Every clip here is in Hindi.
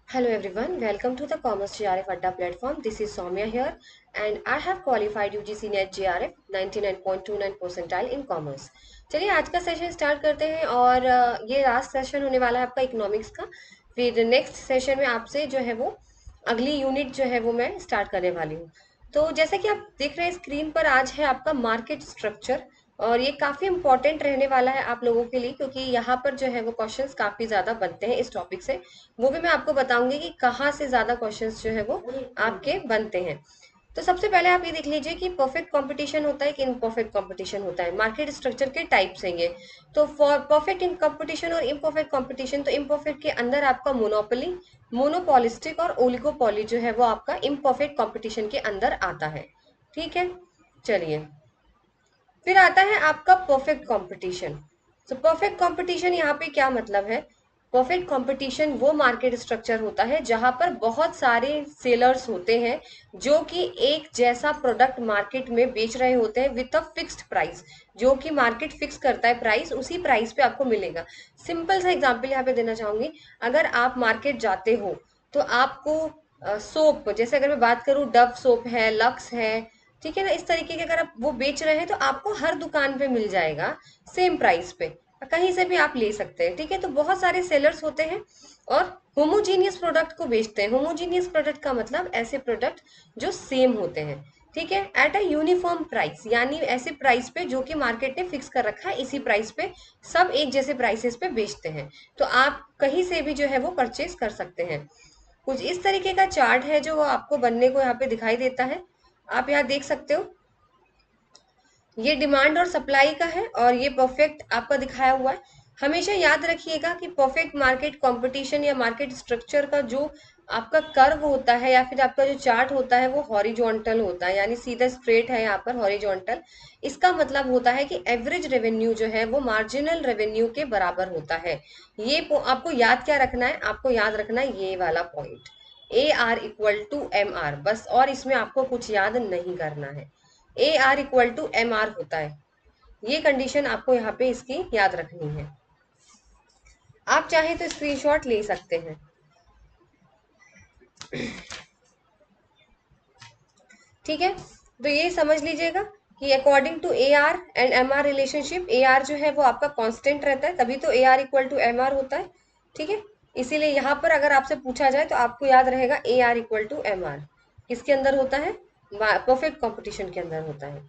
Hello everyone, welcome to the Commerce JRF Adda platform. This is Soumya here and I have qualified UGC NET JRF 99.29 percentile in Commerce. चलिए आज का सेशन स्टार्ट करते हैं और ये लास्ट सेशन होने वाला है आपका इकोनॉमिक्स का। फिर नेक्स्ट सेशन में आपसे जो है वो अगली यूनिट जो है वो मैं स्टार्ट करने वाली हूँ। तो जैसा कि आप देख रहे हैं स्क्रीन पर आज है आपका मार्केट स्ट्रक्चर और ये काफी इंपॉर्टेंट रहने वाला है आप लोगों के लिए क्योंकि यहाँ पर जो है वो क्वेश्चंस काफी ज्यादा बनते हैं इस टॉपिक से। वो भी मैं आपको बताऊंगी कि कहाँ से ज्यादा क्वेश्चंस जो है वो आपके बनते हैं। तो सबसे पहले आप ये देख लीजिए कि परफेक्ट कंपटीशन होता है कि इम्परफेक्ट कंपटीशन होता है। मार्केट स्ट्रक्चर के टाइप्स हैं ये। तो फॉर परफेक्ट इन कंपटीशन और इम्परफेक्ट कंपटीशन, तो इम्परफेक्ट के अंदर आपका मोनोपोली, मोनोपोलिस्टिक और ओलिगोपोली जो है वो आपका इम्परफेक्ट कंपटीशन के अंदर आता है। ठीक है, चलिए फिर आता है आपका परफेक्ट कंपटीशन। तो परफेक्ट कंपटीशन यहाँ पे क्या मतलब है? परफेक्ट कंपटीशन वो मार्केट स्ट्रक्चर होता है जहां पर बहुत सारे सेलर्स होते हैं जो कि एक जैसा प्रोडक्ट मार्केट में बेच रहे होते हैं विथ अ फिक्स्ड प्राइस। जो कि मार्केट फिक्स करता है प्राइस, उसी प्राइस पे आपको मिलेगा। सिंपल सा एग्जांपल यहाँ पे देना चाहूंगी। अगर आप मार्केट जाते हो तो आपको सोप, जैसे अगर मैं बात करूं, डव सोप है, लक्स है, ठीक है ना, इस तरीके के अगर आप वो बेच रहे हैं तो आपको हर दुकान पे मिल जाएगा सेम प्राइस पे। कहीं से भी आप ले सकते हैं। ठीक है, तो बहुत सारे सेलर्स होते हैं और होमोजीनियस प्रोडक्ट को बेचते हैं। होमोजीनियस प्रोडक्ट का मतलब ऐसे प्रोडक्ट जो सेम होते हैं, ठीक है, एट अ यूनिफॉर्म प्राइस, यानी ऐसे प्राइस पे जो कि मार्केट ने फिक्स कर रखा है, इसी प्राइस पे सब एक जैसे प्राइसेस पे बेचते हैं। तो आप कहीं से भी जो है वो परचेज कर सकते हैं। कुछ इस तरीके का चार्ट है जो आपको बनने को यहाँ पे दिखाई देता है। आप यहाँ देख सकते हो, ये डिमांड और सप्लाई का है और ये परफेक्ट आपका दिखाया हुआ है। हमेशा याद रखिएगा कि परफेक्ट मार्केट कंपटीशन या मार्केट स्ट्रक्चर का जो आपका कर्व होता है या फिर आपका जो चार्ट होता है वो हॉरिजॉन्टल होता है, यानी सीधा स्ट्रेट है यहाँ पर हॉरिजॉन्टल। इसका मतलब होता है कि एवरेज रेवेन्यू जो है वो मार्जिनल रेवेन्यू के बराबर होता है। ये आपको याद क्या रखना है? आपको याद रखना है ये वाला point, A R equal to M R, बस। और इसमें आपको कुछ याद नहीं करना है। A R equal to M R होता है, ये कंडीशन आपको यहाँ पे इसकी याद रखनी है। आप चाहे तो स्क्रीनशॉट ले सकते हैं। ठीक है, तो ये समझ लीजिएगा कि according to A R and M R relationship, A R जो है वो आपका कांस्टेंट रहता है, तभी तो A R equal to M R होता है। ठीक है, इसीलिए यहाँ पर अगर आपसे पूछा जाए तो आपको याद रहेगा A R equal to M R. किसके अंदर होता है? परफेक्ट कंपटीशन के अंदर होता है।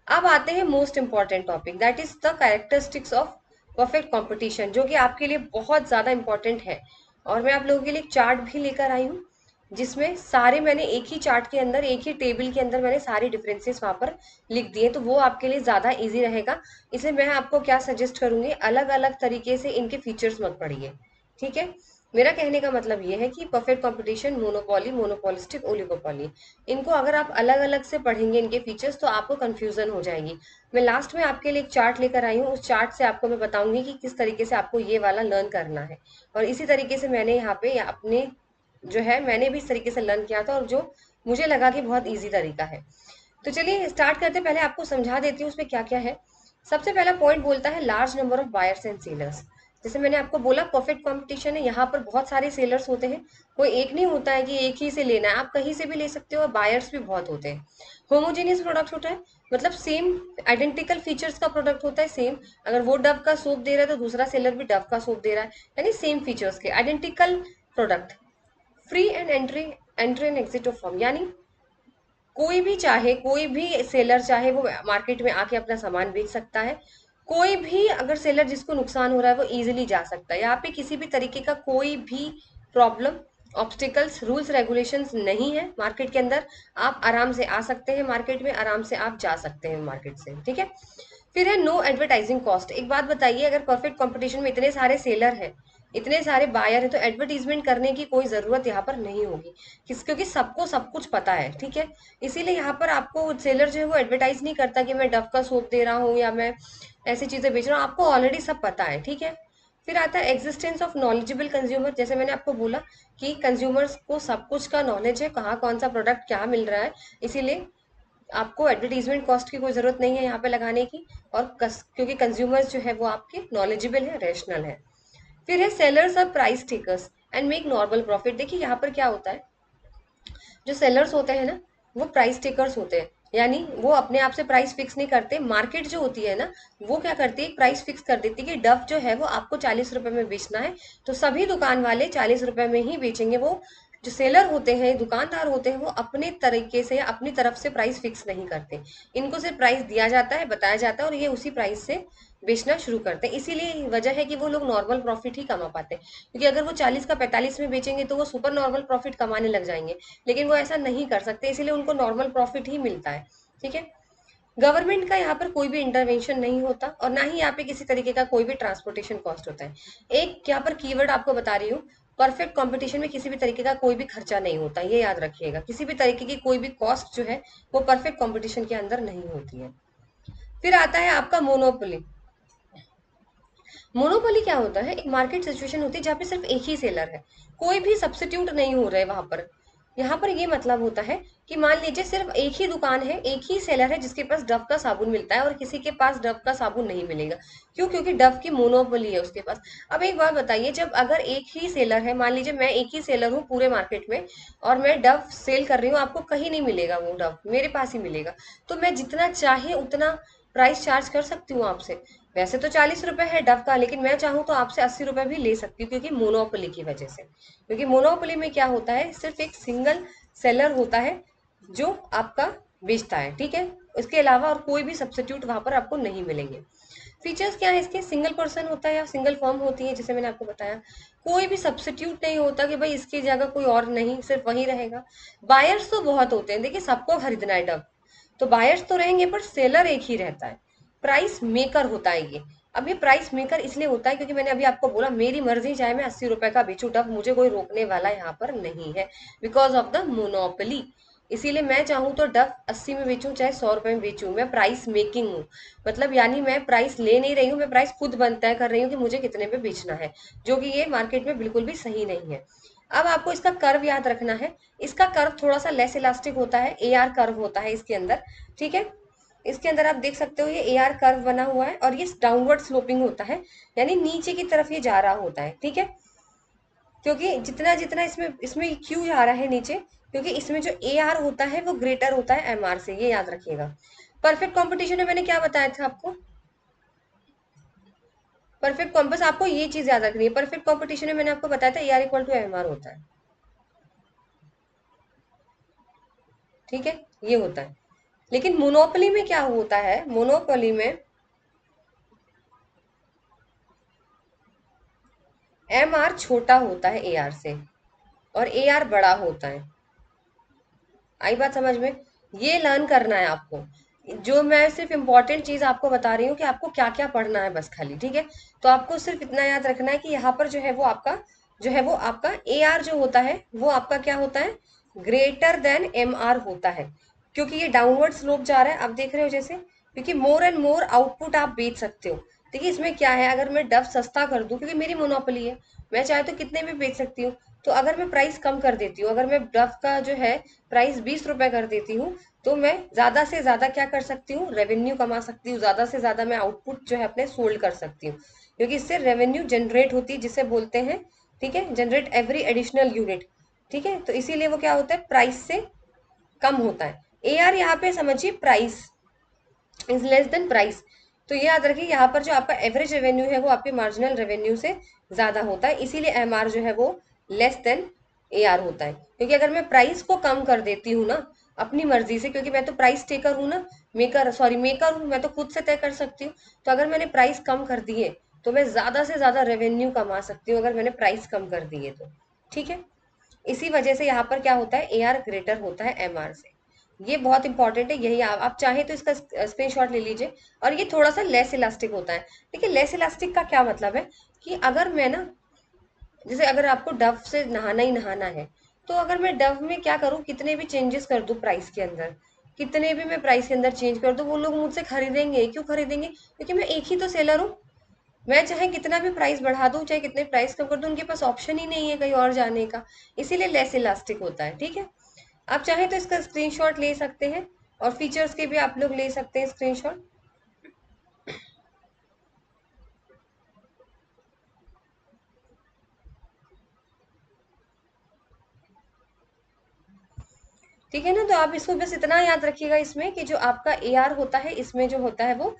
अब आते हैं most important topic, that is the characteristics of perfect competition, जो कि आपके लिए बहुत ज्यादा इंपॉर्टेंट है। और मैं आप लोगों के लिए एक चार्ट भी लेकर आई हूँ जिसमें सारे मैंने एक ही चार्ट के अंदर, एक ही टेबल के अंदर मैंने सारे डिफरेंसेस वहां पर लिख दिए, तो वो आपके लिए ज्यादा इजी रहेगा। इसलिए मैं आपको क्या सजेस्ट करूंगी, अलग अलग तरीके से इनके फीचर्स मत पढ़िए। ठीक है, मेरा कहने का मतलब ये है कि perfect competition, monopoly, monopolistic, oligopoly, इनको अगर आप अलग अलग से पढ़ेंगे इनके फीचर्स तो आपको कंफ्यूजन हो जाएगी। मैं लास्ट में आपके लिए एक चार्ट लेकर आई हूँ, उस चार्ट से आपको मैं बताऊंगी कि किस तरीके से आपको ये वाला लर्न करना है। और इसी तरीके से मैंने यहाँ पे अपने जो है, मैंने भी इस तरीके से लर्न किया था और जो मुझे लगा कि बहुत इजी तरीका है। तो चलिए स्टार्ट करते, पहले आपको समझा देती हूँ उसमें क्या क्या है। सबसे पहला पॉइंट बोलता है large number of buyers and sellers. जैसे मैंने आपको बोला परफेक्ट कंपटीशन है, यहाँ पर बहुत सारे सेलर्स होते हैं। कोई एक नहीं होता है कि एक ही से लेना है, आप कहीं से भी ले सकते हो, और बायर्स भी बहुत होते हैं। होमोजेनियस प्रोडक्ट होता है, मतलब सेम आइडेंटिकल फीचर्स का प्रोडक्ट होता है, सेम। अगर वो डव का सोप दे रहा है तो दूसरा सेलर भी डव का सोप दे रहा है, यानी सेम फीचर्स के identical product. Free and entry, entry and exit of firm, यानी कोई भी चाहे, कोई भी सेलर चाहे वो मार्केट में आके अपना सामान बेच सकता है। कोई भी अगर सेलर जिसको नुकसान हो रहा है वो इजीली जा सकता है। यहाँ पे किसी भी तरीके का कोई भी प्रॉब्लम, ऑब्स्टिकल्स, रूल्स रेगुलेशंस नहीं है मार्केट के अंदर। आप आराम से आ सकते हैं मार्केट में, आराम से आप जा सकते हैं मार्केट से। ठीक है, फिर है नो एडवर्टाइजिंग कॉस्ट। एक बात बताइए, अगर परफेक्ट कंपटीशन में इतने सारे सेलर हैं, इतने सारे बायर हैं, तो एडवर्टीजमेंट करने की कोई जरूरत यहाँ पर नहीं होगी। क्योंकि सबको सब कुछ पता है। ठीक है, इसीलिए यहाँ पर आपको सेलर जो है वो एडवर्टाइज नहीं करता कि मैं डव का सोप दे रहा हूँ या मैं ऐसी चीजें बेच रहा हूँ, आपको ऑलरेडी सब पता है। ठीक है, फिर आता है एग्जिस्टेंस ऑफ नॉलेजेबल कंज्यूमर। जैसे मैंने आपको बोला कि कंज्यूमर्स को सब कुछ का नॉलेज है, कहाँ कौन सा प्रोडक्ट क्या मिल रहा है, इसीलिए आपको एडवर्टीजमेंट कॉस्ट की कोई जरूरत नहीं है यहाँ पे लगाने की। और क्योंकि कंज्यूमर्स जो है वो आपके नॉलेजेबल है, रेशनल है। फिर है सेलर्स और price takers. And make normal profit. देखिए यहाँ पर क्या होता है, जो सेलर्स होते हैं ना, वो प्राइस टेकर्स होते हैं, यानी वो अपने आप से प्राइस फिक्स नहीं करते। मार्केट जो होती है ना, वो क्या करती है, प्राइस फिक्स कर देती है कि डव जो है वो आपको 40 रुपए में बेचना है, तो सभी दुकान वाले 40 रुपए में ही बेचेंगे। वो जो सेलर होते हैं, दुकानदार होते हैं, वो अपने तरीके से अपनी तरफ से प्राइस फिक्स नहीं करते। इनको सिर्फ प्राइस दिया जाता है, बताया जाता है, और ये उसी प्राइस से बेचना शुरू करते हैं। इसीलिए वजह है कि वो लोग नॉर्मल प्रॉफिट ही कमा पाते हैं, क्योंकि अगर वो 40 का 45 में बेचेंगे तो वो सुपर नॉर्मल प्रॉफिट कमाने लग जाएंगे, लेकिन वो ऐसा नहीं कर सकते, इसीलिए उनको नॉर्मल प्रॉफिट ही मिलता है। ठीक है। गवर्नमेंट का यहाँ पर कोई भी इंटरवेंशन नहीं होता, और ना ही यहाँ पे किसी तरीके का कोई भी ट्रांसपोर्टेशन कॉस्ट होता है। एक यहाँ पर कीवर्ड आपको बता रही हूँ, परफेक्ट कंपटीशन में किसी भी तरीके का कोई भी खर्चा नहीं होता, ये याद रखिएगा। किसी भी तरीके की कोई भी कॉस्ट जो है वो परफेक्ट कंपटीशन के अंदर नहीं होती है। फिर आता है आपका मोनोपोली। मोनोपोली क्या होता है, एक मार्केट सिचुएशन होती है जहाँ पे सिर्फ एक ही सेलर है, कोई भी सब्स्टिट्यूट नहीं हो रहे वहां पर। यहाँ पर ये मतलब होता है कि मान लीजिए सिर्फ एक ही दुकान है, एक ही सेलर है जिसके पास डव का साबुन मिलता है, और किसी के पास डव का साबुन नहीं मिलेगा। क्यों? क्योंकि डव की मोनोपोली है उसके पास। अब एक बात बताइए, जब अगर एक ही सेलर है, मान लीजिए मैं एक ही सेलर हूँ पूरे मार्केट में, और मैं डव सेल कर रही हूँ, आपको कहीं नहीं मिलेगा, वो डव मेरे पास ही मिलेगा, तो मैं जितना चाहे उतना प्राइस चार्ज कर सकती हूँ आपसे। वैसे तो 40 रुपए है डव का, लेकिन मैं चाहूँ तो आपसे 80 रुपए भी ले सकती हूँ, क्योंकि मोनोपोली की वजह से। क्योंकि मोनोपोली में क्या होता है, सिर्फ एक सिंगल सेलर होता है जो आपका बेचता है। ठीक है। इसके अलावा और कोई भी सब्सिट्यूट वहां पर आपको नहीं मिलेंगे। फीचर्स क्या है इसके, सिंगल पर्सन होता है या सिंगल फर्म होती है, जैसे मैंने आपको बताया। कोई भी सब्सिट्यूट नहीं होता कि भाई इसकी जगह कोई और नहीं, सिर्फ वही रहेगा। बायर्स तो बहुत होते हैं, देखिए सबको खरीदना है डव, तो बायर्स तो रहेंगे, पर सेलर एक ही रहता है। प्राइस मेकर होता है ये। अब ये प्राइस मेकर इसलिए होता है क्योंकि मैंने अभी आपको बोला, मेरी मर्जी, चाहे मैं 80 रुपए का बेचू डव, मुझे कोई रोकने वाला यहाँ पर नहीं है, बिकॉज ऑफ द मोनोपोली। इसीलिए मैं चाहूँ तो डव 80 में बेचूं, चाहे 100 रुपए में बेचूं, मैं प्राइस मेकिंग हूँ। मतलब यानी मैं प्राइस ले नहीं रही हूँ, मैं प्राइस खुद तय कर रही हूँ कि मुझे कितने पे बेचना है, जो कि ये मार्केट में बिल्कुल भी सही नहीं है। अब आपको इसका कर्व याद रखना है। इसका कर्व थोड़ा सा लेस इलास्टिक होता है, ए आर कर्व होता है इसके अंदर। ठीक है। इसके अंदर आप देख सकते हो ये ए आर कर्व बना हुआ है, और ये डाउनवर्ड स्लोपिंग होता है, यानी नीचे की तरफ ये जा रहा होता है। ठीक है। क्योंकि जितना जितना इसमें इसमें क्यों जा रहा है नीचे, क्योंकि इसमें जो ए आर होता है वो ग्रेटर होता है एम आर से, ये याद रखिएगा। परफेक्ट कॉम्पिटिशन में मैंने क्या बताया था आपको, परफेक्ट कॉम्पस, आपको ये चीज याद रखनी है। परफेक्ट कॉम्पिटिशन में मैंने आपको बताया था A R equal to M R होता है। ठीक है। ये होता है। लेकिन मोनोपोली में क्या होता है, मोनोपोली में एम आर छोटा होता है ए आर से, और ए आर बड़ा होता है। आई बात समझ में? ये लर्न करना है आपको। जो मैं सिर्फ इंपॉर्टेंट चीज आपको बता रही हूँ कि आपको क्या क्या पढ़ना है बस खाली। ठीक है। तो आपको सिर्फ इतना याद रखना है कि यहाँ पर जो है वो आपका ए आर जो होता है वो आपका क्या होता है, ग्रेटर देन एम आर होता है। क्योंकि ये डाउनवर्ड स्लोप जा रहा है, आप देख रहे हो जैसे, क्योंकि मोर एंड मोर आउटपुट आप बेच सकते हो। देखिए इसमें क्या है, अगर मैं डव सस्ता कर दूं, क्योंकि मेरी मोनोपोली है, मैं चाहे तो कितने में बेच सकती हूँ। तो अगर मैं प्राइस कम कर देती हूँ, अगर मैं डव का जो है प्राइस 20 रुपए कर देती हूँ, तो मैं ज्यादा से ज्यादा क्या कर सकती हूँ, रेवेन्यू कमा सकती हूँ, ज्यादा से ज्यादा मैं आउटपुट जो है अपने सोल्ड कर सकती हूँ, क्योंकि इससे रेवेन्यू जनरेट होती है, जिसे बोलते हैं, ठीक है, जनरेट एवरी एडिशनल यूनिट। ठीक है। तो इसीलिए वो क्या होता है, प्राइस से कम होता है। ए आर यहाँ पे समझिए price is less then price. तो ये याद रखिए, यहाँ पर जो आपका एवरेज रेवेन्यू है वो आपके मार्जिनल रेवेन्यू से ज्यादा होता है, इसीलिए एम आर जो है वो लेस देन ए आर होता है। क्योंकि अगर मैं प्राइस को कम कर देती हूँ ना अपनी मर्जी से, क्योंकि मैं तो प्राइस टेकर हूँ ना, मेकर हूँ, मैं तो खुद से तय कर सकती हूँ। तो अगर मैंने प्राइस कम कर दिए तो मैं ज्यादा से ज्यादा रेवेन्यू कमा सकती हूँ, अगर मैंने प्राइस कम कर दिए तो। ठीक है। इसी वजह से यहाँ पर क्या होता है, ए आर ग्रेटर होता है एम आर से। ये बहुत इंपॉर्टेंट है, यही आप चाहें तो इसका स्क्रीनशॉट ले लीजिए। और ये थोड़ा सा लेस इलास्टिक होता है। देखिए लेस इलास्टिक का क्या मतलब है, कि अगर मैं ना, जैसे अगर आपको डव से नहाना ही नहाना है, तो अगर मैं डव में क्या करूँ, कितने भी चेंजेस कर दूं प्राइस के अंदर, कितने भी मैं प्राइस के अंदर चेंज कर दूं, वो लोग मुझसे खरीदेंगे। क्यों खरीदेंगे? क्योंकि मैं एक ही तो सेलर हूँ। मैं चाहे कितना भी प्राइस बढ़ा दूं, चाहे कितने प्राइस कम कर दूं, उनके पास ऑप्शन ही नहीं है कहीं और जाने का। इसीलिए लेस इलास्टिक होता है। ठीक है। आप चाहें तो इसका स्क्रीनशॉट ले सकते हैं, और फीचर्स के भी आप लोग ले सकते हैं स्क्रीनशॉट। ठीक है ना। तो आप इसको बस इतना याद रखिएगा इसमें कि जो आपका ए आर होता है इसमें जो होता है वो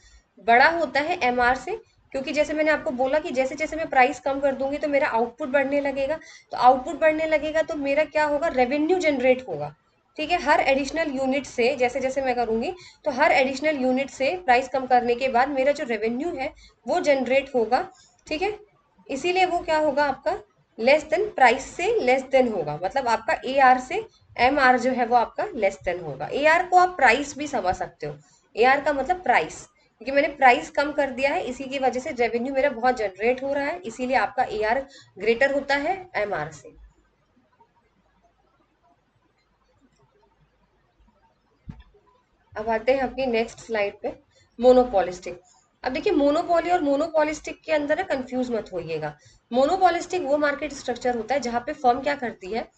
बड़ा होता है एम आर से, क्योंकि जैसे मैंने आपको बोला कि जैसे जैसे मैं प्राइस कम कर दूंगी तो मेरा आउटपुट बढ़ने लगेगा, तो आउटपुट बढ़ने लगेगा तो मेरा क्या होगा, रेवेन्यू जनरेट होगा। ठीक है, हर एडिशनल यूनिट से जैसे जैसे मैं करूंगी तो हर एडिशनल यूनिट से प्राइस कम करने के बाद मेरा जो रेवेन्यू है वो जनरेट होगा। ठीक है, इसीलिए वो क्या होगा आपका लेस देन, प्राइस से लेस देन होगा, मतलब आपका ए आर से एम आर जो है वो आपका लेस देन होगा। ए आर को आप प्राइस भी समझ सकते हो, ए आर का मतलब प्राइस, क्योंकि मैंने प्राइस कम कर दिया है इसी की वजह से रेवेन्यू मेरा बहुत जनरेट हो रहा है, इसीलिए आपका ए आर ग्रेटर होता है एम आर से। अब आते हैं अपनी नेक्स्ट स्लाइड पे, मोनोपोलिस्टिक। अब देखिए मोनोपोली और मोनोपोलिस्टिक के अंदर ना कंफ्यूज मत होइएगा। मोनोपोलिस्टिक वो मार्केट स्ट्रक्चर होता है जहां पे फर्म क्या करती है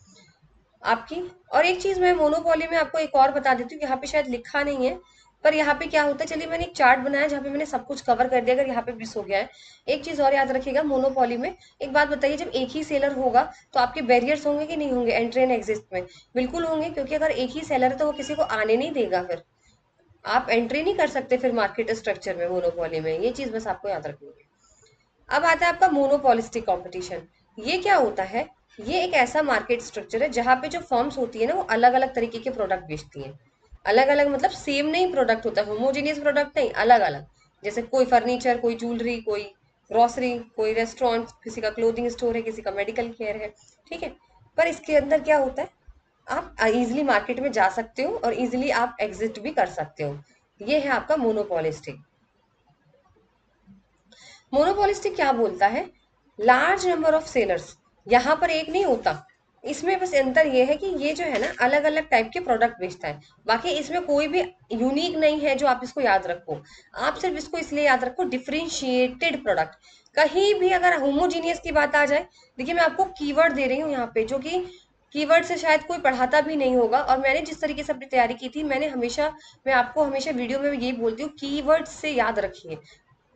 आपकी, और एक चीज मैं मोनोपोली में आपको एक और बता देती हूँ, यहाँ पे शायद लिखा नहीं है, पर यहाँ पे क्या होता है, चलिए मैंने एक चार्ट बनाया जहाँ पे मैंने सब कुछ कवर कर दिया, अगर यहाँ पे मिस हो गया है। एक चीज और याद रखिएगा मोनोपोली में, एक बात बताइए, जब एक ही सेलर होगा तो आपके बैरियर्स होंगे कि नहीं होंगे एंट्री एंड एग्जिट में? बिल्कुल होंगे, क्योंकि अगर एक ही सेलर है तो वो किसी को आने नहीं देगा, फिर आप एंट्री नहीं कर सकते फिर मार्केट स्ट्रक्चर में मोनोपोली में, ये चीज बस आपको याद रखनी है। अब आता है आपका मोनोपोलिस्टिक कंपटीशन। ये क्या होता है, ये एक ऐसा मार्केट स्ट्रक्चर है जहां पे जो फर्म्स होती है ना वो अलग अलग तरीके के प्रोडक्ट बेचती हैं। अलग अलग मतलब सेम नहीं प्रोडक्ट होता, होमोजेनियस प्रोडक्ट नहीं, अलग अलग। जैसे कोई फर्नीचर, कोई ज्वेलरी, कोई ग्रोसरी, कोई रेस्टोरेंट, किसी का क्लोथिंग स्टोर है, किसी का मेडिकल केयर है। ठीक है, पर इसके अंदर क्या होता है, आप इजीली मार्केट में जा सकते हो और इजीली आप एग्जिट भी कर सकते हो। ये है आपका मोनोपोलिस्टिक। मोनोपोलिस्टिक क्या बोलता है, लार्ज नंबर ऑफ सेलर्स, यहाँ पर एक नहीं होता। इसमें बस अंतर ये है कि ये जो है ना अलग अलग टाइप के प्रोडक्ट बेचता है, बाकी इसमें कोई भी यूनिक नहीं है जो आप इसको याद रखो। आप सिर्फ इसको इसलिए याद रखो डिफरेंशिएटेड प्रोडक्ट। कहीं भी अगर होमोजीनियस की बात आ जाए, देखिए मैं आपको कीवर्ड दे रही हूँ यहाँ पे, जो कि कीवर्ड से शायद कोई पढ़ाता भी नहीं होगा, और मैंने जिस तरीके से अपनी तैयारी की थी, मैं आपको हमेशा वीडियो में यही बोलती हूँ, कीवर्ड से याद रखिए।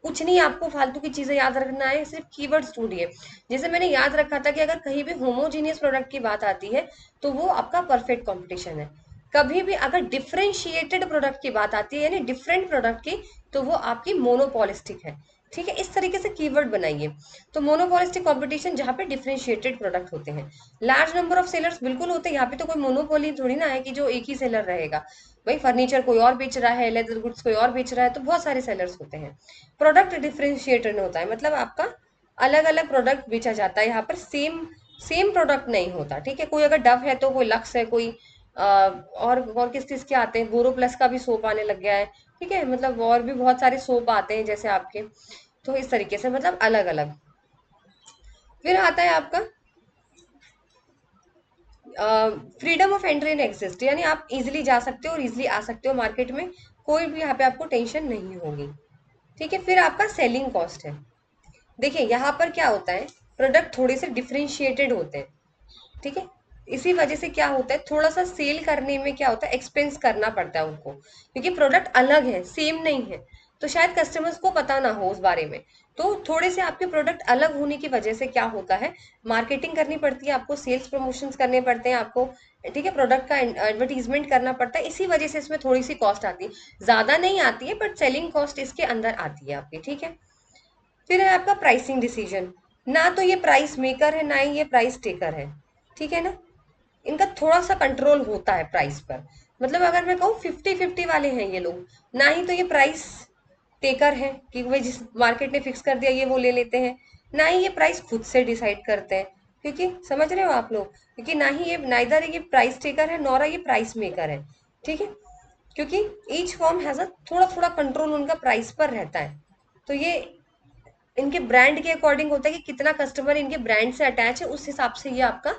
कुछ नहीं आपको फालतू की चीजें याद रखना है, सिर्फ कीवर्ड्स ढूंढिए। जैसे मैंने याद रखा था कि अगर कहीं भी होमोजीनियस प्रोडक्ट की बात आती है तो वो आपका परफेक्ट कंपटीशन है। कभी भी अगर डिफरेंशिएटेड प्रोडक्ट की बात आती है यानी डिफरेंट प्रोडक्ट की, तो वो आपकी मोनोपोलिस्टिक है। ठीक है, इस तरीके से कीवर्ड बनाइए। तो मोनोपोलिस्टिक कंपटीशन जहाँ पे डिफरेंशिएटेड प्रोडक्ट होते हैं। लार्ज नंबर ऑफ सेलर्स बिल्कुल होते हैं, यहाँ पे तो कोई मोनोपोली थोड़ी ना है कि जो एक ही सेलर रहेगा। भाई फर्नीचर कोई और बेच रहा है, लेदर गुड्स कोई और बेच रहा है, तो बहुत सारे सेलर्स होते हैं। प्रोडक्ट डिफरेंशिएटर होता है, मतलब आपका अलग अलग प्रोडक्ट बेचा जाता है, यहाँ पर सेम सेम प्रोडक्ट नहीं होता। ठीक है, कोई अगर डव है तो कोई लक्स है, कोई और किस किस के आते हैं, बोरो प्लस का भी सोप आने लग गया है। ठीक है, मतलब और भी बहुत सारे सोप आते हैं जैसे आपके, तो इस तरीके से मतलब अलग अलग। फिर आता है आपका freedom of entry and exist, यानी आप इजिली जा सकते हो और इजिली आ सकते हो मार्केट में, कोई भी यहाँ पे आपको टेंशन नहीं होगी। ठीक है, फिर आपका सेलिंग कॉस्ट है। देखिए यहाँ पर क्या होता है, प्रोडक्ट थोड़े से डिफरेंशिएटेड होते हैं। ठीक है, इसी वजह से क्या होता है, थोड़ा सा सेल करने में क्या होता है, एक्सपेंस करना पड़ता है उनको, क्योंकि प्रोडक्ट अलग है, सेम नहीं है। तो शायद कस्टमर्स को पता ना हो उस बारे में, तो थोड़े से आपके प्रोडक्ट अलग होने की वजह से क्या होता है, मार्केटिंग करनी पड़ती है आपको, सेल्स प्रमोशंस करने पड़ते हैं आपको। ठीक है, प्रोडक्ट का एडवर्टीजमेंट करना पड़ता है, इसी वजह से इसमें थोड़ी सी कॉस्ट आती है, ज्यादा नहीं आती है बट सेलिंग कॉस्ट इसके अंदर आती है आपकी। ठीक है, फिर है आपका प्राइसिंग डिसीजन। ना तो ये प्राइस मेकर है, ना ही ये प्राइस टेकर है। ठीक है ना, इनका थोड़ा सा कंट्रोल होता है प्राइस पर, मतलब अगर मैं कहूँ 50-50 वाले हैं ये लोग। ना ही तो ये प्राइस टेकर है कि भाई जिस मार्केट ने फिक्स कर दिया ये वो ले लेते हैं, ना ही ये प्राइस खुद से डिसाइड करते हैं, क्योंकि समझ रहे हो आप लोग, क्योंकि ना ही ये नाइदर ये प्राइस टेकर है नॉर ये प्राइस मेकर है। ठीक है, क्योंकि ईच फॉर्म हैज अ थोड़ा थोड़ा कंट्रोल उनका प्राइस पर रहता है। तो ये इनके ब्रांड के अकॉर्डिंग होता है कि कितना कस्टमर इनके ब्रांड से अटैच है, उस हिसाब से ये आपका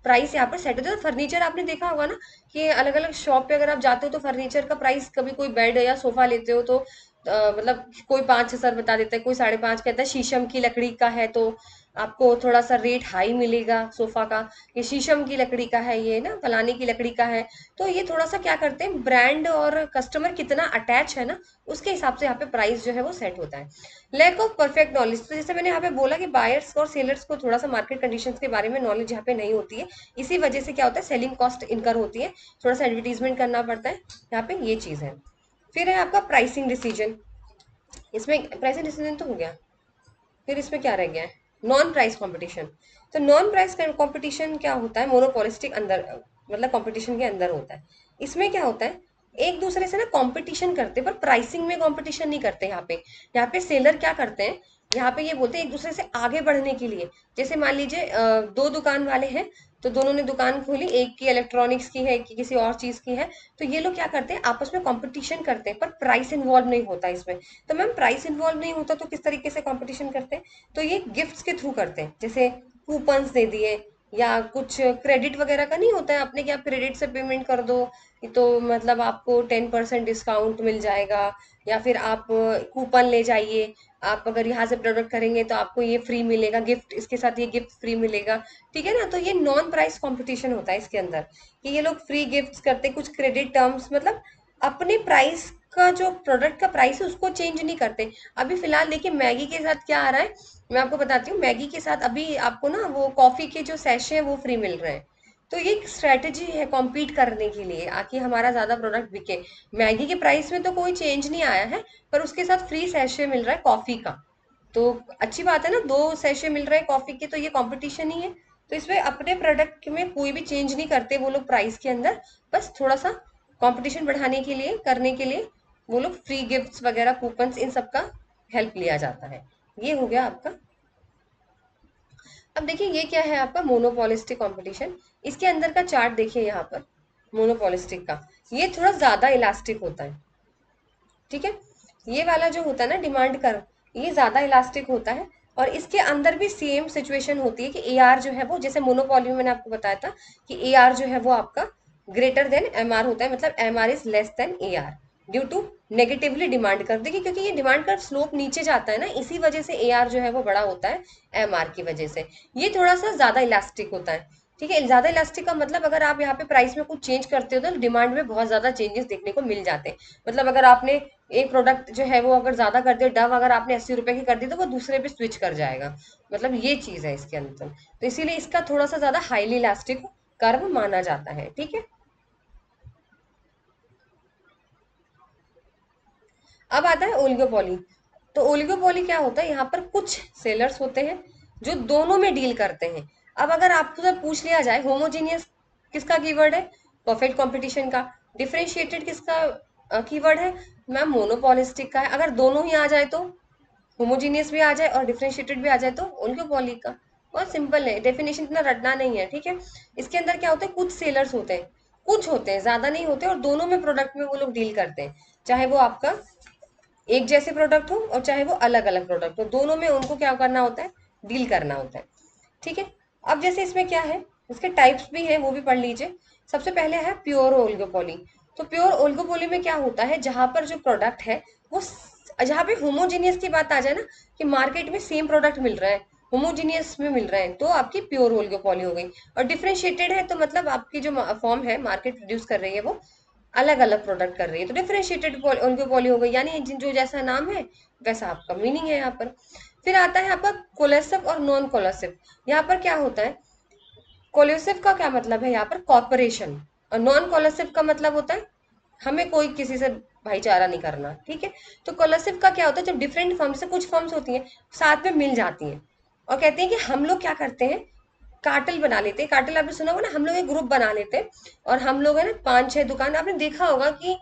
प्राइस यहाँ पर सेट होता है। तो फर्नीचर आपने देखा होगा ना कि अलग अलग शॉप पे अगर आप जाते हो तो फर्नीचर का प्राइस, कभी कोई बेड या सोफा लेते हो तो मतलब कोई 5,000 बता देता है, कोई 5.5 कहता है, शीशम की लकड़ी का है तो आपको थोड़ा सा रेट हाई मिलेगा सोफा का, ये शीशम की लकड़ी का है, ये ना फलाने की लकड़ी का है। तो ये थोड़ा सा क्या करते हैं, ब्रांड और कस्टमर कितना अटैच है ना, उसके हिसाब से यहाँ पे प्राइस जो है वो सेट होता है। लैक ऑफ परफेक्ट नॉलेज, तो जैसे मैंने यहाँ पे बोला कि बायर्स और सेलर्स को थोड़ा सा मार्केट कंडीशंस के बारे में नॉलेज यहाँ पे नहीं होती है, इसी वजह से क्या होता है, सेलिंग कॉस्ट इनकर होती है, थोड़ा सा एडवर्टीजमेंट करना पड़ता है, यहाँ पे ये चीज है। फिर है आपका प्राइसिंग डिसीजन, इसमें प्राइसिंग डिसीजन तो हो गया, फिर इसमें क्या रह गया है, नॉन प्राइस कंपटीशन। तो नॉन प्राइस कंपटीशन क्या होता है, मोनोपोलिस्टिक अंदर, मतलब कंपटीशन के अंदर होता है। इसमें क्या होता है, एक दूसरे से ना कंपटीशन करते हैं, पर प्राइसिंग में कंपटीशन नहीं करते यहाँ पे। यहाँ पे सेलर क्या करते हैं, यहाँ पे ये बोलते हैं एक दूसरे से आगे बढ़ने के लिए। जैसे मान लीजिए दो दुकान वाले हैं, तो दोनों ने दुकान खोली, एक की इलेक्ट्रॉनिक्स की है, एक की किसी और चीज की है। तो ये लोग क्या करते हैं, आपस में कंपटीशन करते हैं, पर प्राइस इन्वॉल्व नहीं होता इसमें। तो मैम प्राइस इन्वॉल्व नहीं होता तो किस तरीके से कंपटीशन करते हैं, तो ये गिफ्ट्स के थ्रू करते हैं, जैसे कूपन्स दे दिए, या कुछ क्रेडिट वगैरह का नहीं होता है अपने, कि आप क्रेडिट से पेमेंट कर दो तो मतलब आपको 10% डिस्काउंट मिल जाएगा, या फिर आप कूपन ले जाइए, आप अगर यहाँ से प्रोडक्ट करेंगे तो आपको ये फ्री मिलेगा, गिफ्ट इसके साथ ये गिफ्ट फ्री मिलेगा। ठीक है ना, तो ये नॉन प्राइस कंपटीशन होता है इसके अंदर, कि ये लोग फ्री गिफ्ट्स करते, कुछ क्रेडिट टर्म्स, मतलब अपने प्राइस का, जो प्रोडक्ट का प्राइस है उसको चेंज नहीं करते। अभी फिलहाल देखिए मैगी के साथ क्या आ रहा है, मैं आपको बताती हूँ। मैगी के साथ अभी आपको ना वो कॉफी के जो सैशे हैं वो फ्री मिल रहे हैं। तो ये एक स्ट्रेटेजी है कॉम्पीट करने के लिए, आकि हमारा ज्यादा प्रोडक्ट बिके। मैगी के प्राइस में तो कोई चेंज नहीं आया है, पर उसके साथ फ्री सैशे मिल रहा है कॉफी का। तो अच्छी बात है ना, दो सैशे मिल रहे हैं कॉफी के, तो ये कंपटीशन ही है। तो इसमें अपने प्रोडक्ट में कोई भी चेंज नहीं करते वो लोग प्राइस के अंदर, बस थोड़ा सा कंपटीशन बढ़ाने के लिए, करने के लिए वो लोग फ्री गिफ्ट्स वगैरह, कूपन्स, इन सब का हेल्प लिया जाता है। ये हो गया आपका। अब देखिए ये क्या है आपका, मोनोपोलिस्टिक कंपटीशन। इसके अंदर का चार्ट देखिए यहाँ पर, मोनोपोलिस्टिक का ये थोड़ा ज्यादा इलास्टिक होता है। ठीक है, ये वाला जो होता है ना डिमांड कर, ये ज्यादा इलास्टिक होता है। और इसके अंदर भी सेम सिचुएशन होती है कि ए आर जो है वो, जैसे मोनोपोली में मैंने आपको बताया था कि ए आर जो है वो आपका ग्रेटर देन एम आर होता है, मतलब M R is less than A R, due to negatively demand कर। देखिए क्योंकि ये डिमांड का स्लोप नीचे जाता है ना, इसी वजह से ए आर जो है वो बड़ा होता है एम आर की वजह से। ये थोड़ा सा ज्यादा इलास्टिक होता है। ठीक है, ज्यादा इलास्टिक का मतलब अगर आप यहाँ पे प्राइस में कुछ चेंज करते हो तो डिमांड में बहुत ज्यादा चेंजेस देखने को मिल जाते हैं। मतलब अगर आपने एक प्रोडक्ट जो है वो अगर ज्यादा कर दिया, डव अगर आपने 80 रुपए की कर दी तो वो दूसरे पे स्विच कर जाएगा, मतलब ये चीज है इसके अंदर। तो इसीलिए इसका थोड़ा सा ज्यादा हाईली इलास्टिक कर्व माना जाता है। ठीक है, अब आता है ओलिगोपोली। तो ओलिगोपोली क्या होता है, यहाँ पर कुछ सेलर्स होते हैं जो दोनों में डील करते हैं। अब अगर आपको जब पूछ लिया जाए होमोजीनियस किसका कीवर्ड है, परफेक्ट कंपटीशन का। डिफरेंशिएटेड किसका कीवर्ड है, मैम मोनोपोलिस्टिक का है। अगर दोनों ही आ जाए तो, होमोजीनियस भी आ जाए और डिफरेंशिएटेड भी आ जाए तो ओलिगोपोली का। बहुत सिंपल है, डेफिनेशन इतना रटना नहीं है। ठीक है, इसके अंदर क्या होता है, कुछ सेलर्स होते हैं, कुछ होते हैं, ज्यादा नहीं होते, और दोनों में प्रोडक्ट में वो लोग डील करते हैं, चाहे वो आपका एक जैसे प्रोडक्ट हो और चाहे वो अलग अलग प्रोडक्ट हो, दोनों में उनको क्या करना होता है, डील करना होता है। ठीक है, अब जैसे इसमें क्या है, इसके टाइप्स भी हैं, वो भी पढ़ लीजिए। सबसे पहले है प्योर ओलिगोपोली। तो प्योर ओलिगोपोली में क्या होता है, जहां पर जो प्रोडक्ट है वो जहां पे होमोजीनियस की बात आ जाए ना, कि मार्केट में सेम प्रोडक्ट मिल रहा है, होमोजीनियस में मिल रहा है, तो आपकी प्योर ओलिगोपोली हो गई। और डिफरेंशिएटेड है तो मतलब आपकी जो फॉर्म है, मार्केट प्रोड्यूस कर रही है वो अलग अलग प्रोडक्ट कर रही है, तो डिफरेंशिएटेड ओलिगोपोली हो गई, यानी जो जैसा नाम है वैसा आपका मीनिंग है यहाँ पर। फिर आता है आपका कोलेसिव और नॉन कोलेसिव। यहाँ पर क्या होता है, कोलेसिव का क्या मतलब है, यहाँ पर कॉर्पोरेशन। और नॉन कोलेसिव का मतलब होता है हमें कोई किसी से भाईचारा नहीं करना। ठीक है, तो कोलेसिव का क्या होता है, जब डिफरेंट फर्म से कुछ फर्म्स होती हैं साथ में मिल जाती हैं और कहते हैं कि हम लोग क्या करते हैं, कार्टेल बना लेते हैं। कार्टेल आपने सुना होगा ना, हम लोग एक ग्रुप बना लेते हैं और हम लोग है ना 5-6 दुकान, आपने देखा होगा कि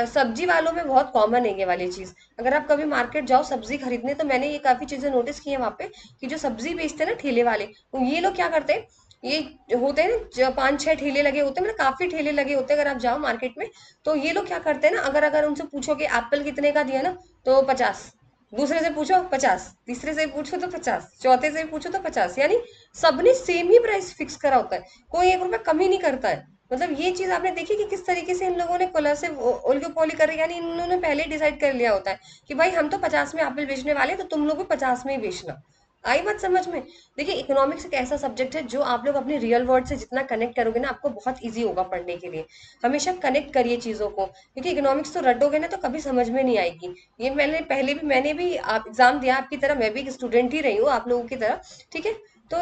सब्जी वालों में बहुत कॉमन है ये वाली चीज। अगर आप कभी मार्केट जाओ सब्जी खरीदने, तो मैंने ये काफी चीजें नोटिस की है वहां पे, कि जो सब्जी बेचते हैं ना ठेले वाले, तो ये लोग क्या करते हैं, ये जो होते हैं ना 5-6 ठेले लगे होते हैं, मतलब काफी ठेले लगे होते हैं अगर आप जाओ मार्केट में। तो ये लोग क्या करते हैं ना, अगर अगर उनसे पूछो कि एप्पल कितने का दिया ना, तो 50, दूसरे से पूछो 50, तीसरे से पूछो तो 50, चौथे से पूछो तो 50, यानी सबने सेम ही प्राइस फिक्स करा होता है, कोई 1 रुपया कम ही नहीं करता है। मतलब ये चीज आपने देखी कि किस तरीके से इन लोगों ने कोलैसिव ओलिगोपोली कर रही है, यानी इन्होंने पहले डिसाइड कर लिया होता है कि भाई हम तो 50 में एप्पल बेचने वाले हैं, तो तुम लोग भी 50 में ही बेचना। आई बात समझ में? देखिए इकोनॉमिक्स एक ऐसा सब्जेक्ट है जो आप लोग अपने रियल वर्ल्ड से जितना कनेक्ट करोगे ना आपको बहुत इजी होगा पढ़ने के लिए। हमेशा कनेक्ट करिए चीजों को, क्योंकि इकोनॉमिक्स तो रटोगे ना तो कभी समझ में नहीं आएगी। ये मैंने भी आप एग्जाम दिया आपकी तरह, मैं भी एक स्टूडेंट ही रही हूँ आप लोगों की तरह। ठीक है। तो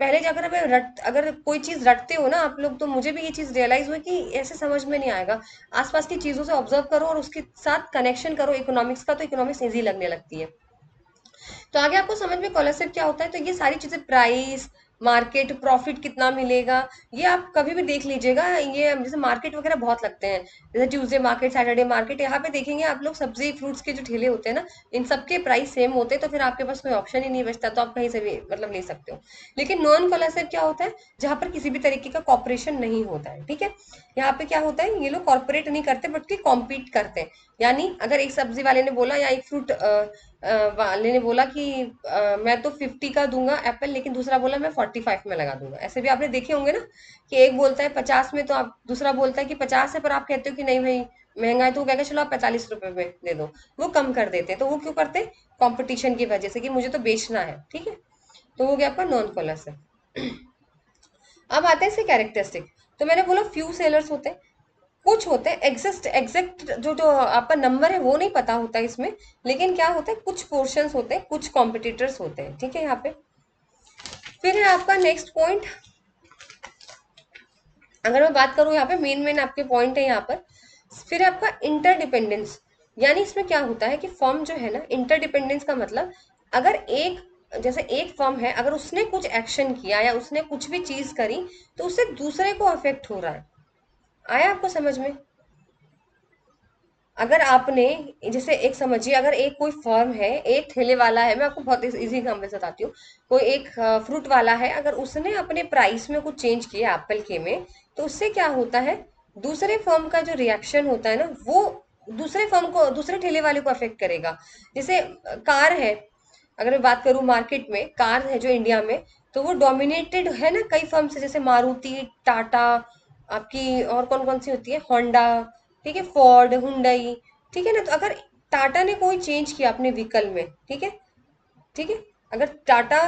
पहले जाकर अगर कोई चीज रटते हो ना आप लोग, तो मुझे भी ये चीज रियलाइज हुई कि ऐसे समझ में नहीं आएगा। आसपास की चीजों से ऑब्जर्व करो और उसके साथ कनेक्शन करो इकोनॉमिक्स का, तो इकोनॉमिक्स इजी लगने लगती है। तो आगे आपको समझ में स्कॉलरशिप क्या होता है, तो ये सारी चीजें, प्राइस, मार्केट, प्रॉफिट कितना मिलेगा, ये आप कभी भी देख लीजिएगा। ये जैसे मार्केट वगैरह बहुत लगते हैं, जैसे ट्यूसडे मार्केट, सैटरडे मार्केट, यहाँ पे देखेंगे आप लोग सब्जी फ्रूट्स के जो ठेले होते हैं ना, इन सबके प्राइस सेम होते हैं, तो फिर आपके पास कोई ऑप्शन ही नहीं बचता, तो आप कहीं से भी मतलब ले सकते हो। लेकिन नॉन स्कॉलरशिप क्या होता है, जहाँ पर किसी भी तरीके का कॉपरेशन नहीं होता है। ठीक है। यहाँ पे क्या होता है, ये लोग कॉर्पोरेट नहीं करते बल्कि कॉम्पीट करते हैं। यानी अगर एक सब्जी वाले ने बोला या एक फ्रूट वाले ने बोला कि मैं तो 50 का दूंगा एप्पल, लेकिन दूसरा बोला मैं 45 में लगा दूंगा। ऐसे भी आपने देखे होंगे ना, कि एक बोलता है 50 में, तो आप दूसरा बोलता है कि 50 है, पर आप कहते हो कि नहीं भाई महंगा है, तो वो कहेगा चलो आप 45 रुपए में दे दो। वो कम कर देते हैं, तो वो क्यों करते हैं? कंपटीशन की वजह से, कि मुझे तो बेचना है। ठीक है। तो वो गया आपका नॉन कॉलर्स है। अब आते हैं इसके कैरेक्टरिस्टिक। तो मैंने बोला फ्यू सेलर्स होते हैं, कुछ होते हैं एग्जैक्ट एग्जैक्ट जो जो आपका नंबर है वो नहीं पता होता इसमें, लेकिन क्या होता है, कुछ पोर्शंस होते हैं, कुछ कॉम्पिटिटर्स होते हैं। ठीक है। यहाँ पे फिर है आपका नेक्स्ट पॉइंट। अगर मैं बात करूँ यहाँ पे मेन मेन आपके पॉइंट है यहाँ पर। फिर है आपका इंटरडिपेंडेंस। यानी इसमें क्या होता है कि फर्म जो है ना, इंटरडिपेंडेंस का मतलब, अगर एक जैसे एक फर्म है, अगर उसने कुछ एक्शन किया या उसने कुछ भी चीज करी, तो उससे दूसरे को अफेक्ट हो रहा है। आया आपको समझ में? अगर आपने, जैसे एक समझिए, अगर एक कोई फर्म है, एक ठेले वाला है, मैं आपको बहुत इजी एग्जाम्पल बताती हूँ। कोई एक फ्रूट वाला है, अगर उसने अपने प्राइस में कुछ चेंज किया एप्पल के में, तो उससे क्या होता है, दूसरे फर्म का जो रिएक्शन होता है ना, वो दूसरे फर्म को, दूसरे ठेले वाले को अफेक्ट करेगा। जैसे कार है, अगर मैं बात करूँ मार्केट में, कार है जो इंडिया में, तो वो डोमिनेटेड है ना कई फर्म से, जैसे मारुति, टाटा, आपकी और कौन कौन सी होती है, होंडा, ठीक है, फोर्ड, हुंडई। ठीक है ना। तो अगर टाटा ने कोई चेंज किया अपने व्हीकल में, ठीक है, ठीक है, अगर टाटा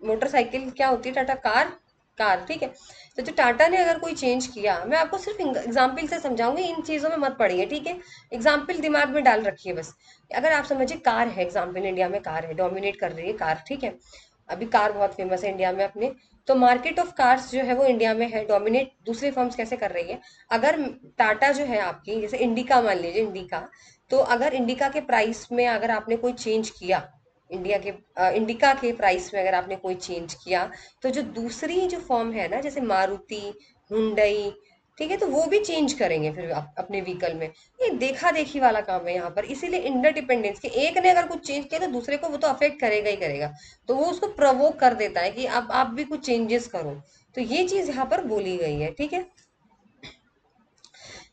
मोटरसाइकिल क्या होती है, टाटा कार, कार, ठीक है। तो जो टाटा ने अगर कोई चेंज किया, मैं आपको सिर्फ एग्जाम्पल से समझाऊंगी, इन चीजों में मत पड़िए। ठीक है। एग्जाम्पल दिमाग में डाल रखिए बस। अगर आप समझिए कार है, एग्जाम्पल इंडिया में कार है, डोमिनेट कर रही है कार। ठीक है। अभी कार बहुत फेमस है इंडिया में अपने। तो मार्केट ऑफ कार्स जो है वो इंडिया में है, डोमिनेट दूसरी फर्म्स कैसे कर रही है। अगर टाटा जो है आपकी, जैसे इंडिका मान लीजिए, इंडिका, तो अगर इंडिका के प्राइस में अगर आपने कोई चेंज किया, इंडिका के प्राइस में अगर आपने कोई चेंज किया, तो जो दूसरी जो फर्म है ना, जैसे मारुति, हुंडई, ठीक है, तो वो भी चेंज करेंगे फिर अपने व्हीकल में। ये देखा देखी वाला काम है यहाँ पर, इसीलिए इंटरडिपेंडेंस, कि एक ने अगर कुछ चेंज किया तो दूसरे को वो तो अफेक्ट करेगा ही करेगा। तो वो उसको प्रवोक कर देता है कि अब आप भी कुछ चेंजेस करो। तो ये चीज यहाँ पर बोली गई है। ठीक है।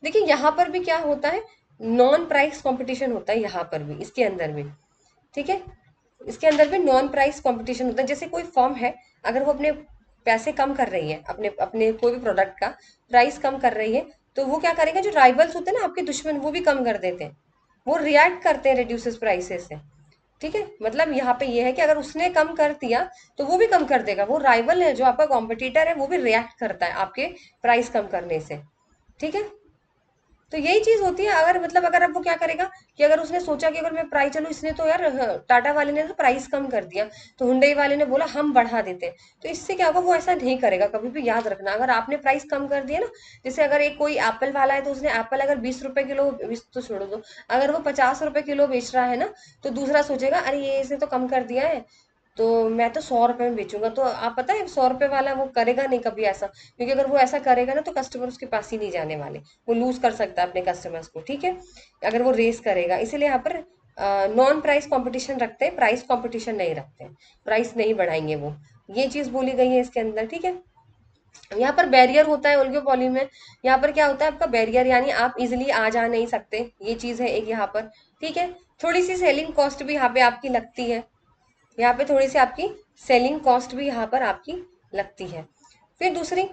देखिए यहाँ पर भी क्या होता है, नॉन प्राइस कंपटीशन होता है यहाँ पर भी, इसके अंदर भी। ठीक है। इसके अंदर भी नॉन प्राइस कंपटीशन होता है। जैसे कोई फर्म है, अगर वो अपने पैसे कम कर रही है, अपने अपने कोई भी प्रोडक्ट का प्राइस कम कर रही है, तो वो क्या करेगा, जो राइवल्स होते हैं ना आपके दुश्मन, वो भी कम कर देते हैं। वो रिएक्ट करते हैं रिड्यूसेस प्राइसेस से। ठीक है। मतलब यहाँ पे ये है कि अगर उसने कम कर दिया, तो वो भी कम कर देगा। वो राइवल है जो आपका कॉम्पिटिटर है, वो भी रिएक्ट करता है आपके प्राइस कम करने से। ठीक है। तो यही चीज होती है। अगर मतलब अगर अब वो क्या करेगा, कि अगर उसने सोचा कि अगर मैं प्राइस, चलो इसने तो यार टाटा वाले ने तो प्राइस कम कर दिया, तो हुंडई वाले ने बोला हम बढ़ा देते हैं, तो इससे क्या होगा, वो ऐसा नहीं करेगा कभी भी। याद रखना, अगर आपने प्राइस कम कर दिया ना, जैसे अगर एक कोई एप्पल वाला है, तो उसने एप्पल अगर 20 रुपए किलो, 20 तो छोड़ो दो, अगर वो 50 रुपए किलो बेच रहा है ना, तो दूसरा सोचेगा अरे ये इसने तो कम कर दिया है, तो मैं तो 100 रुपए में बेचूंगा। तो आप पता है 100 रुपए वाला वो करेगा नहीं कभी ऐसा, क्योंकि अगर वो ऐसा करेगा ना, तो कस्टमर उसके पास ही नहीं जाने वाले। वो लूज कर सकता है अपने कस्टमर्स को। ठीक है। अगर वो रेस करेगा, इसीलिए यहाँ पर नॉन प्राइस कंपटीशन रखते हैं, प्राइस कंपटीशन नहीं रखते हैं, प्राइस नहीं बढ़ाएंगे वो। ये चीज बोली गई है इसके अंदर। ठीक है। यहाँ पर बैरियर होता है ओलिगोपोली में। यहाँ पर क्या होता है आपका बैरियर, यानी आप इजिली आ जा नहीं सकते, ये चीज है एक यहाँ पर। ठीक है। थोड़ी सी सेलिंग कॉस्ट भी यहाँ पे आपकी लगती है, यहाँ पे थोड़ी सी आपकी सेलिंग कॉस्ट भी यहाँ पर आपकी लगती है। फिर दूसरी,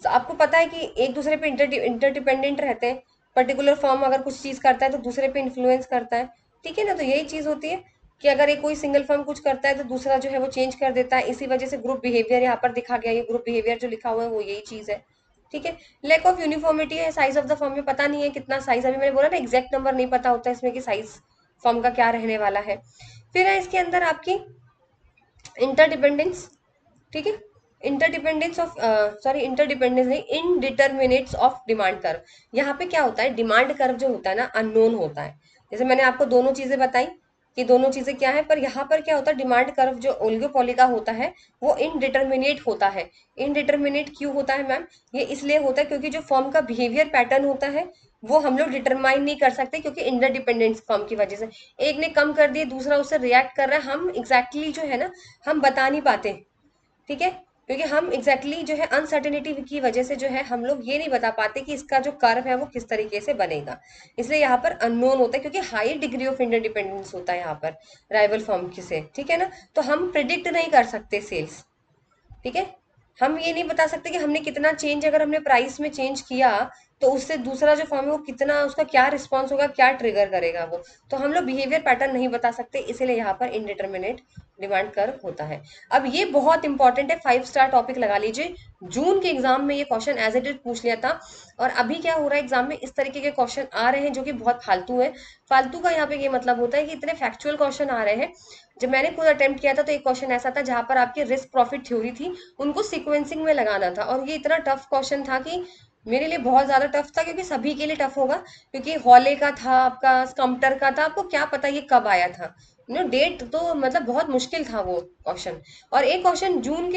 तो आपको पता है कि एक दूसरे पे इंटरडिपेंडेंट रहते हैं। पर्टिकुलर फर्म अगर कुछ चीज करता है तो दूसरे पे इन्फ्लुएंस करता है। ठीक है ना। तो यही चीज होती है। कि अगर एक कोई सिंगल फर्म कुछ करता है तो दूसरा जो है वो चेंज कर देता है, इसी वजह से ग्रुप बिहेवियर यहाँ पर दिखा गया। ये ग्रुप बिहेवियर जो लिखा हुआ है वो यही चीज है। ठीक है। लैक ऑफ यूनिफॉर्मिटी है साइज ऑफ द फर्म में, पता नहीं है कितना साइज, अभी मैंने बोला ना एग्जैक्ट नंबर नहीं पता होता है इसमें कि साइज फर्म का क्या रहने वाला है। फिर है इसके अंदर आपकी इंटरडिपेंडेंस। ठीक है। इंटरडिपेंडेंस ऑफ इंटरडिपेंडेंस नहीं, इनडिटर्मिनेट्स ऑफ डिमांड कर्व। यहाँ पे क्या होता है, डिमांड कर्व जो होता है ना अननोन होता है। जैसे मैंने आपको दोनों चीजें बताई कि दोनों चीजें क्या है, पर यहाँ पर क्या होता है, डिमांड कर्व जो ओलिगोपोली का होता है वो इनडिटर्मिनेट होता है। इनडिटर्मिनेट क्यों होता है मैम? ये इसलिए होता है क्योंकि जो फर्म का बिहेवियर पैटर्न होता है वो हम लोग डिटरमाइन नहीं कर सकते, क्योंकि इंटरडिपेंडेंस फर्म की वजह से एक ने कम कर दिए दूसरा उससे रिएक्ट कर रहा है, हम एग्जैक्टली जो है ना हम बता नहीं पाते। ठीक है। क्योंकि हम एग्जैक्टली जो है अनसर्टेनिटी की वजह से जो है हम लोग ये नहीं बता पाते कि इसका जो कर्व है वो किस तरीके से बनेगा, इसलिए यहाँ पर अननोन होता है, क्योंकि हाई डिग्री ऑफ इंटरडिपेंडेंस होता है यहाँ पर राइवल फर्म की से। ठीक है ना, तो हम प्रिडिक्ट नहीं कर सकते सेल्स। ठीक है। हम ये नहीं बता सकते कि हमने कितना चेंज, अगर हमने प्राइस में चेंज किया तो उससे दूसरा जो फॉर्म है वो कितना, उसका क्या रिस्पॉन्स होगा, क्या ट्रिगर करेगा वो, तो हम लोग बिहेवियर पैटर्न नहीं बता सकते, इसीलिए यहाँ पर इनडिटर्मिनेट डिमांड कर्व होता है। अब ये बहुत इंपॉर्टेंट है, 5 स्टार टॉपिक लगा लीजिए। जून के एग्जाम में ये क्वेश्चन एज इट इज पूछ लिया था, और अभी क्या हो रहा है एग्जाम में, इस तरीके के क्वेश्चन आ रहे हैं जो कि बहुत फालतू है। फालतू का यहाँ पे ये मतलब होता है कि इतने फैक्चुअल क्वेश्चन आ रहे हैं। जब मैंने खुद अटेम्प्ट किया था तो एक क्वेश्चन ऐसा था जहां पर आपकी रिस्क प्रॉफिट थ्योरी थी, उनको सीक्वेंसिंग में लगाना था, और ये इतना टफ क्वेश्चन था कि मेरे लिए बहुत ज्यादा टफ था, क्योंकि सभी के लिए टफ होगा, क्योंकि हॉले का था, आपका स्कम्प्टर का था, आपको क्या पता ये कब आया था, डेट तो मतलब बहुत मुश्किल था वो क्वेश्चन। और एक क्वेश्चन जून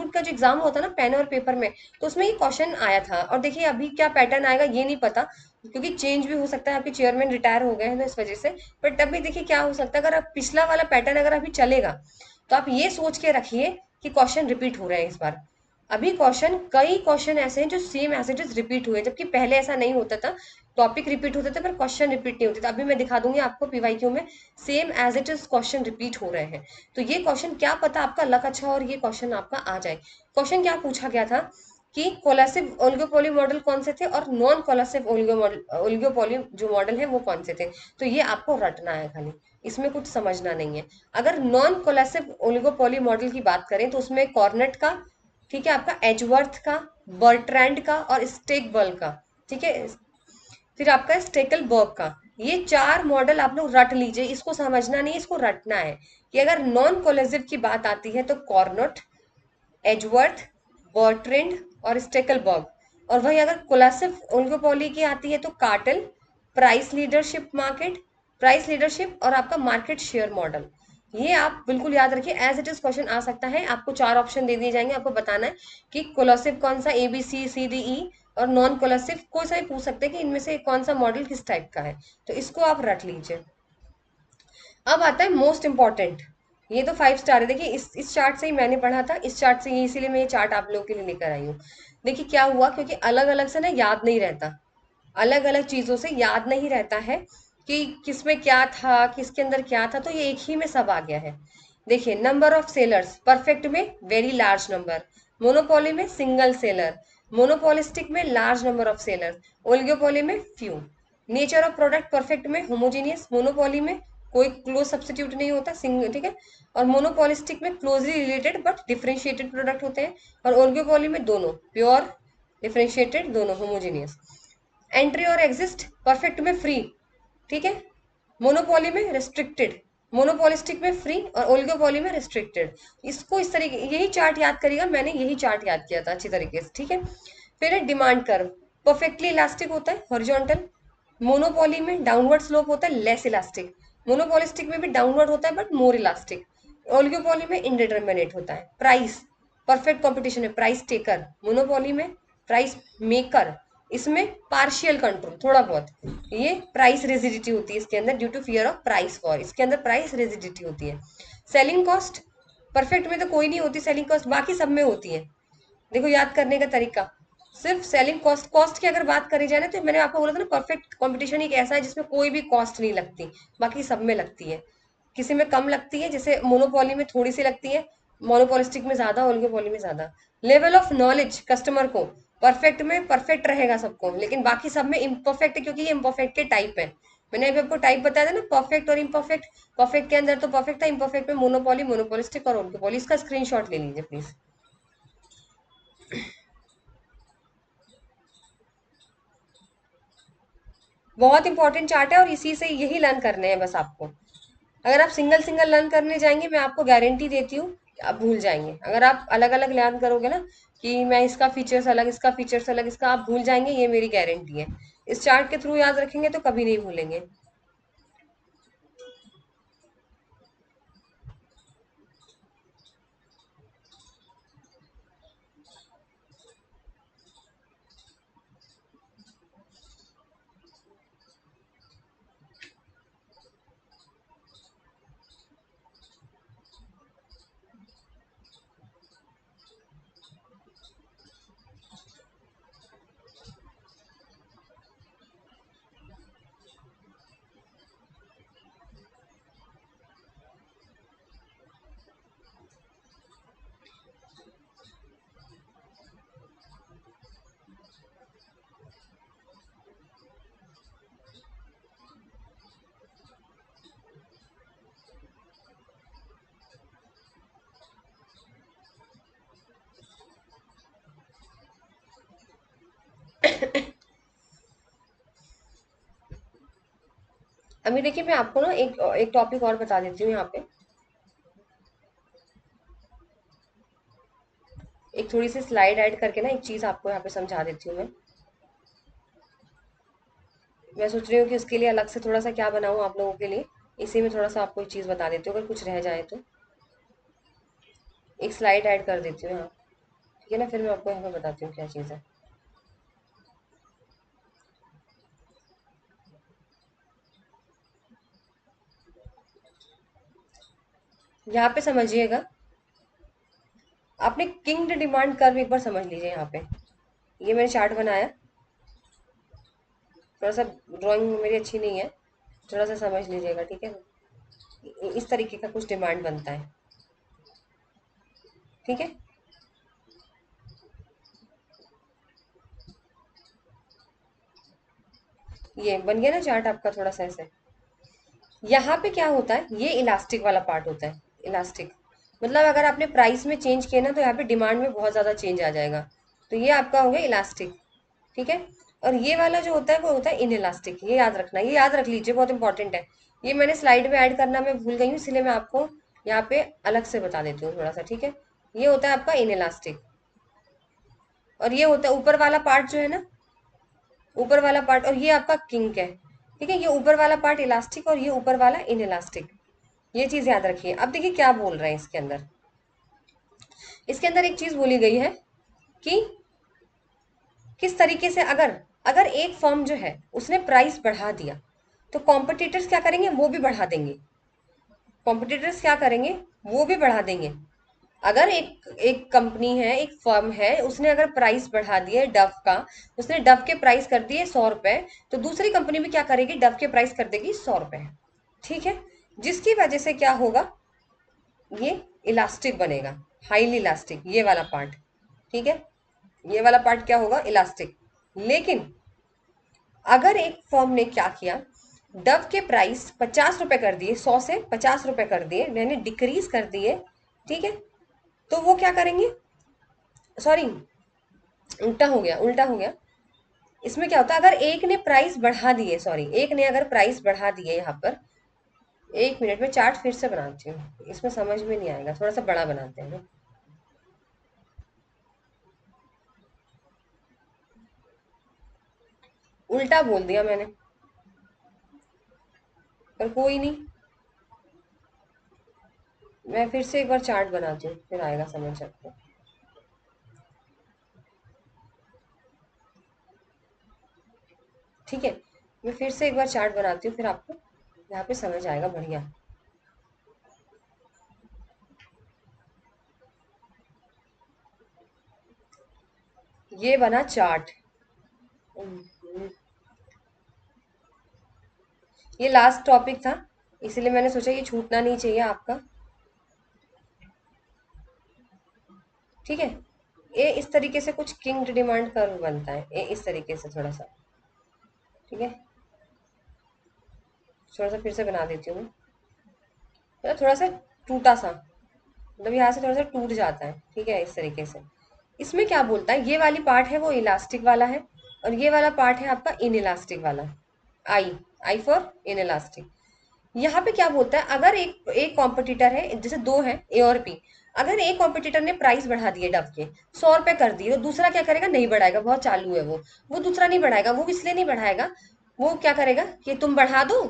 का जो एग्जाम होता है ना पेन और पेपर में, तो उसमें ये क्वेश्चन आया था। और देखिए अभी क्या पैटर्न आएगा ये नहीं पता, क्योंकि चेंज भी हो सकता है, आपके चेयरमैन रिटायर हो गए हैं तो इस वजह से। बट अभी देखिए क्या हो सकता है, अगर आप पिछला वाला पैटर्न अगर अभी चलेगा तो आप ये सोच के रखिए कि क्वेश्चन रिपीट हो रहे हैं इस बार। अभी कई क्वेश्चन ऐसे हैं जो same as it is repeat हुए, जबकि पहले ऐसा नहीं होता था। टॉपिक रिपीट होते थे पर क्वेश्चन रिपीट नहीं होते थे। अभी मैं दिखा दूंगी आपको पीवाईक्यू में same as it is question repeat हो रहे हैं। तो ये क्वेश्चन क्या पता आपका लक अच्छा और ये क्वेश्चन आपका आ जाए। क्वेश्चन क्या पूछा गया था कि कोलेसिव ओलिगोपोली मॉडल कौन से थे और नॉन कोलेसिव ओलिगोपोली जो मॉडल है वो कौन से थे। तो ये आपको रटना है खाली, इसमें कुछ समझना नहीं है। अगर नॉन कोलेसिव ओलिगोपोली मॉडल की बात करें तो उसमें कॉर्नेट का, ठीक है, आपका एजवर्थ का, बर्ट्रैंड का और स्टेकबर्ग का। ठीक है। फिर आपका स्टेकलबर्ग का। ये 4 मॉडल आप लोग रट लीजिए, इसको समझना नहीं, इसको रटना है कि अगर नॉन कोलेसिव की बात आती है तो कॉर्नेट, एजवर्थ, बर्ट्रेंड और स्टेकलबर्ग। और वही अगर कोलेसिव ओलिगोपोली की आती है तो cartel, price leadership market, price leadership और आपका मार्केट शेयर मॉडल। ये आप बिल्कुल याद रखिए, एज इट इज क्वेश्चन आ सकता है। आपको 4 ऑप्शन दे दिए जाएंगे, आपको बताना है कि कोलेसिव कौन सा, ABCCDE, और नॉन कोलेसिव कोई सा भी पूछ सकते हैं कि इनमें से कौन सा मॉडल किस टाइप का है। तो इसको आप रट लीजिए। अब आता है मोस्ट इंपॉर्टेंट। ये तो 5 स्टार है, देखिए इस चार्ट से ही मैंने पढ़ा था, इस चार्ट से ही, इसीलिए मैं ये चार्ट आप लोगों के लिए लेकर आई हूँ। देखिए क्या हुआ, क्योंकि अलग अलग से ना याद नहीं रहता, अलग अलग चीजों से याद नहीं रहता है कि किसमें क्या था, किसके अंदर क्या था, तो ये एक ही में सब आ गया है। देखिए नंबर ऑफ सेलर्स, परफेक्ट में वेरी लार्ज नंबर, मोनोपोली में सिंगल सेलर, मोनोपोलिस्टिक में large number of sellers, oligopoly में few. Nature of product, perfect में होमोजीनियस, मोनोपोली में कोई क्लोज सब्सटीट्यूट नहीं होता, सिंगल, ठीक है। और मोनोपोलिस्टिक में closely related but differentiated product होते हैं, और ओलिगोपोली में दोनों प्योर डिफरेंशिएटेड, दोनों होमोजीनियस। एंट्री और एग्जिस्ट, परफेक्ट में फ्री, ठीक है, मोनोपोली में रिस्ट्रिक्टेड, मोनोपोलिस्टिक में फ्री और ओलिगोपोली में रिस्ट्रिक्टेड। इसको इस तरीके, यही चार्ट याद करिएगा, मैंने यही चार्ट याद किया था अच्छी तरीके से। ठीक है। फिर है डिमांड कर्व, परफेक्टली इलास्टिक होता है, हॉरिजॉन्टल, मोनोपोली में डाउनवर्ड स्लोप होता है, लेस इलास्टिक, मोनोपोलिस्टिक में भी डाउनवर्ड होता है बट मोर इलास्टिक, ओलिगोपोली में इंडिटरमिनेट होता है। प्राइस, परफेक्ट कॉम्पिटिशन है, प्राइस टेकर, मोनोपोली में प्राइस मेकर, इसमें पार्शियल कंट्रोल थोड़ा बहुत, ये प्राइस रेजिडिटी होती है इसके अंदर due to fear of price war, इसके अंदर प्राइस रेजिडिटी होती है। सेलिंग कॉस्ट, परफेक्ट में तो कोई नहीं होती सेलिंग कॉस्ट, बाकी सब में होती है। देखो याद करने का तरीका, सिर्फ सेलिंग कॉस्ट, कॉस्ट की अगर बात करी जाए ना, तो मैंने आपको बोला था ना परफेक्ट कंपटीशन एक ऐसा है जिसमें कोई भी कॉस्ट नहीं लगती, बाकी सब में लगती है। किसी में कम लगती है, जैसे मोनोपोली में थोड़ी सी लगती है, मोनोपोलिस्टिक में ज्यादा, ओलिगोपोली में ज्यादा। लेवल ऑफ नॉलेज कस्टमर को, परफेक्ट में परफेक्ट रहेगा सबको, लेकिन बाकी सब में इम्परफेक्ट है, क्योंकि ये इम्परफेक्ट के टाइप है। मैंने अभी आपको टाइप बताया था ना, परफेक्ट और इम्परफेक्ट। परफेक्ट के अंदर तो परफेक्ट था, इम्परफेक्ट में मोनोपोली, मोनोपोलिस्टिक और ओलिगोपोली। इसका स्क्रीनशॉट ले लीजिए प्लीज। बहुत इंपॉर्टेंट चार्ट है और इसी से यही लर्न करने हैं बस आपको। अगर आप सिंगल सिंगल लर्न करने जाएंगे, मैं आपको गारंटी देती हूँ कि आप भूल जाएंगे। अगर आप अलग अलग लर्न करोगे ना, कि मैं इसका फीचर्स अलग, इसका फीचर्स अलग, इसका, आप भूल जाएंगे, ये मेरी गारंटी है। इस चार्ट के थ्रू याद रखेंगे तो कभी नहीं भूलेंगे। अभी देखिए, मैं आपको ना एक एक टॉपिक और बता देती हूँ यहाँ पे। एक थोड़ी सी स्लाइड ऐड करके ना एक चीज आपको यहाँ पे समझा देती हूँ मैं सोच रही हूँ कि उसके लिए अलग से थोड़ा सा क्या बनाऊँ आप लोगों के लिए। इसी में थोड़ा सा आपको एक चीज बता देती हूँ, अगर कुछ रह जाए तो। एक स्लाइड ऐड कर देती हूँ यहाँ। ठीक है ना, फिर मैं आपको यहाँ पे बताती हूँ क्या चीज़ है। यहाँ पे समझिएगा, आपने किंग्ड डिमांड कर्व एक बार समझ लीजिए यहाँ पे। ये मैंने चार्ट बनाया, थोड़ा सा ड्राइंग मेरी अच्छी नहीं है, थोड़ा सा समझ लीजिएगा, ठीक है। इस तरीके का कुछ डिमांड बनता है, ठीक है। ये बन गया ना चार्ट आपका, थोड़ा सा ऐसे। यहाँ पे क्या होता है, ये इलास्टिक वाला पार्ट होता है। इलास्टिक मतलब अगर आपने प्राइस में चेंज किया ना, तो यहाँ पे डिमांड में बहुत ज्यादा चेंज आ जाएगा। तो ये आपका हो गया इलास्टिक, ठीक है। और ये वाला जो होता है वो होता है इन इलास्टिक। ये याद रखना, ये याद रख लीजिए, बहुत इंपॉर्टेंट है। ये मैंने स्लाइड में ऐड करना मैं भूल गई हूँ, इसलिए मैं आपको यहाँ पे अलग से बता देती हूँ थोड़ा सा, ठीक है। ये होता है आपका इन इलास्टिक, और ये होता है ऊपर वाला पार्ट जो है ना, ऊपर वाला पार्ट, और ये आपका किंक है, ठीक है। ये ऊपर वाला पार्ट इलास्टिक और ये ऊपर वाला इन इलास्टिक। ये चीज याद रखिए। अब देखिए क्या बोल रहे हैं इसके अंदर। इसके अंदर एक चीज बोली गई है कि किस तरीके से, अगर अगर एक फर्म जो है उसने प्राइस बढ़ा दिया, तो कॉम्पिटिटर्स क्या करेंगे, वो भी बढ़ा देंगे। कॉम्पिटिटर्स क्या करेंगे, वो भी बढ़ा देंगे। अगर एक एक कंपनी है, एक फर्म है, उसने अगर प्राइस बढ़ा दिए डव का, उसने डव के प्राइस कर दिए 100 रुपए, तो दूसरी कंपनी भी क्या करेगी, डव के प्राइस कर देगी 100 रुपए, ठीक है। जिसकी वजह से क्या होगा, ये इलास्टिक बनेगा, हाईली इलास्टिक, ये वाला पार्ट, ठीक है। ये वाला पार्ट क्या होगा, इलास्टिक। लेकिन अगर एक फर्म ने क्या किया, डव के प्राइस 50 रुपए कर दिए, 100 से 50 रुपए कर दिए, यानी डिक्रीज कर दिए, ठीक है। तो वो क्या करेंगे, सॉरी, उल्टा हो गया, उल्टा हो गया। इसमें क्या होता है, अगर एक ने प्राइस बढ़ा दिए, सॉरी, एक ने अगर प्राइस बढ़ा दिए यहाँ पर, 1 मिनट में चार्ट फिर से बनाती हूँ, इसमें समझ में नहीं आएगा, थोड़ा सा बड़ा बनाते हैं ना। उल्टा बोल दिया मैंने, पर कोई नहीं, मैं फिर से एक बार चार्ट बनाती हूँ, फिर आएगा समझ आपको। ठीक है, मैं फिर से एक बार चार्ट बनाती हूँ, फिर आपको यहाँ पे समझ आएगा बढ़िया। ये बना चार्ट। ये लास्ट टॉपिक था, इसलिए मैंने सोचा ये छूटना नहीं चाहिए आपका, ठीक है। ये इस तरीके से कुछ किंग डिमांड कर्व बनता है, ये इस तरीके से थोड़ा सा, ठीक है। थोड़ा सा फिर से बना देती हूँ। मतलब थोड़ा सा टूटा सा, मतलब यहाँ से थोड़ा सा टूट जाता है, ठीक है, इस तरीके से। इसमें क्या बोलता है, ये वाली पार्ट है वो इलास्टिक वाला है, और ये वाला पार्ट है आपका इन इलास्टिक वाला। आई, आई फॉर इन इलास्टिक। यहाँ पे क्या बोलता है, अगर एक एक कॉम्पिटिटर है, जैसे दो है ए और बी, अगर एक कॉम्पिटिटर ने प्राइस बढ़ा दिए डव के 100 रुपए कर दिए, तो दूसरा क्या करेगा, नहीं बढ़ाएगा, बहुत चालू है वो दूसरा नहीं बढ़ाएगा। वो इसलिए नहीं बढ़ाएगा, वो क्या करेगा कि तुम बढ़ा दो,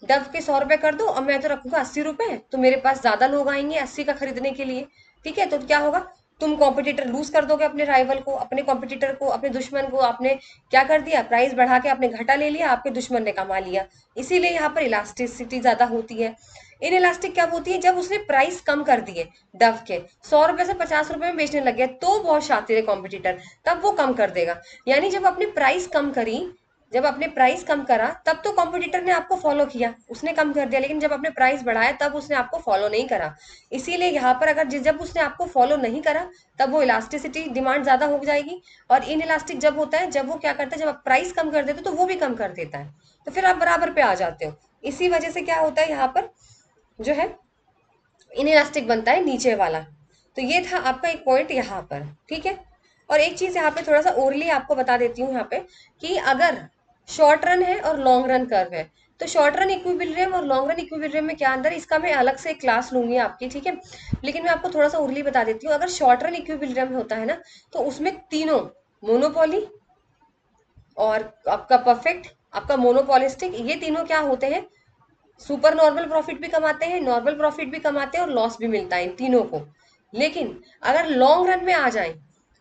डव के 100 रुपए कर दो, और मैं तो रखूंगा 80 रुपए, तो मेरे पास ज्यादा लोग आएंगे 80 का खरीदने के लिए। ठीक है, तो क्या होगा, तुम कॉम्पिटिटर लूज कर दोगे, अपने राइवल को, अपने कॉम्पिटिटर को, अपने दुश्मन को। आपने क्या कर दिया, प्राइस बढ़ा के आपने घाटा ले लिया, आपके दुश्मन ने कमा लिया। इसीलिए यहाँ पर इलास्टिसिटी ज्यादा होती है। इन इलास्टिक क्या होती है, जब उसने प्राइस कम कर दिए डव के, 100 रुपए से 50 रुपए में बेचने लग गया, तो बहुत शातिर है कॉम्पिटिटर, तब वो कम कर देगा। यानी जब अपनी प्राइस कम करी, जब आपने प्राइस कम करा, तब तो कॉम्पिटिटर ने आपको फॉलो किया, उसने कम कर दिया। लेकिन जब आपने प्राइस बढ़ाया, तब उसने आपको फॉलो नहीं करा। इसीलिए यहाँ पर अगर जब उसने आपको फॉलो नहीं करा, तब वो इलास्टिसिटी डिमांड ज्यादा हो जाएगी। और इन इलास्टिक जब होता है, जब वो क्या करता है, जब आप प्राइस कम कर देते हो, तो वो भी कम कर देता है, तो फिर आप बराबर पे आ जाते हो। इसी वजह से क्या होता है, यहाँ पर जो है इन इलास्टिक बनता है नीचे वाला। तो ये था आपका एक पॉइंट यहाँ पर, ठीक है। और एक चीज यहाँ पे थोड़ा सा ओरली आपको बता देती हूँ यहाँ पे, कि अगर शॉर्ट रन है और लॉन्ग रन कर्व है, तो शॉर्ट रन इक्विलिब्रियम और लॉन्ग रन इक्विलिब्रियम में क्या अंदर है, इसका मैं अलग से क्लास लूंगी आपकी, ठीक है। लेकिन मैं आपको थोड़ा सा ओरली बता देती हूँ। अगर शॉर्ट रन इक्विलिब्रियम होता है ना, तो उसमें तीनों, मोनोपोली और आपका परफेक्ट, आपका मोनोपोलिस्टिक, ये तीनों क्या होते हैं, सुपर नॉर्मल प्रॉफिट भी कमाते हैं, नॉर्मल प्रॉफिट भी कमाते हैं, और लॉस भी मिलता है इन तीनों को। लेकिन अगर लॉन्ग रन में आ जाए,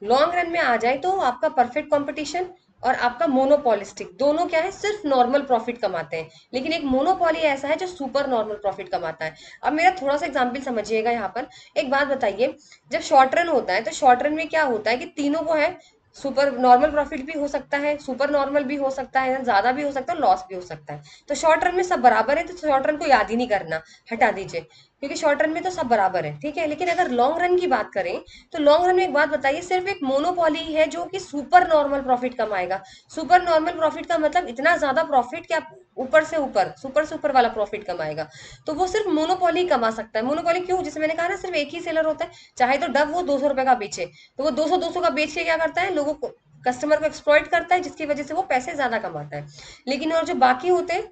लॉन्ग रन में आ जाए, तो आपका परफेक्ट कंपटीशन और आपका मोनोपोलिस्टिक दोनों क्या है, सिर्फ नॉर्मल प्रॉफिट कमाते हैं। लेकिन एक मोनोपोली ऐसा है जो सुपर नॉर्मल प्रॉफिट कमाता है। अब मेरा थोड़ा सा एग्जांपल समझिएगा यहाँ पर। एक बात बताइए, जब शॉर्ट रन होता है, तो शॉर्ट रन में क्या होता है कि तीनों को है, सुपर नॉर्मल प्रॉफिट भी हो सकता है, सुपर नॉर्मल भी हो सकता है, ज्यादा भी हो सकता है, लॉस भी हो सकता है। तो शॉर्ट रन में सब बराबर है, तो शॉर्ट रन को याद ही नहीं करना, हटा दीजिए, क्योंकि शॉर्ट रन में तो सब बराबर है, ठीक है। लेकिन अगर लॉन्ग रन की बात करें, तो लॉन्ग रन में एक बात बताइए, सिर्फ एक मोनोपॉली है जो कि सुपर नॉर्मल प्रॉफिट कमाएगा। सुपर नॉर्मल प्रॉफिट का मतलब इतना ज्यादा प्रॉफिट कि आप ऊपर से ऊपर, सुपर से ऊपर वाला प्रॉफिट कमाएगा। तो वो सिर्फ मोनोपॉली कमा सकता है। मोनोपॉली क्यों, जैसे मैंने कहा ना, सिर्फ एक ही सेलर होता है। चाहे तो डब वो 200 रुपए का बेचे, तो वो 200 का बेच के क्या करता है, लोगों को, कस्टमर को एक्सप्लॉइट करता है, जिसकी वजह से वो पैसे ज्यादा कमाता है। लेकिन और जो बाकी होते हैं,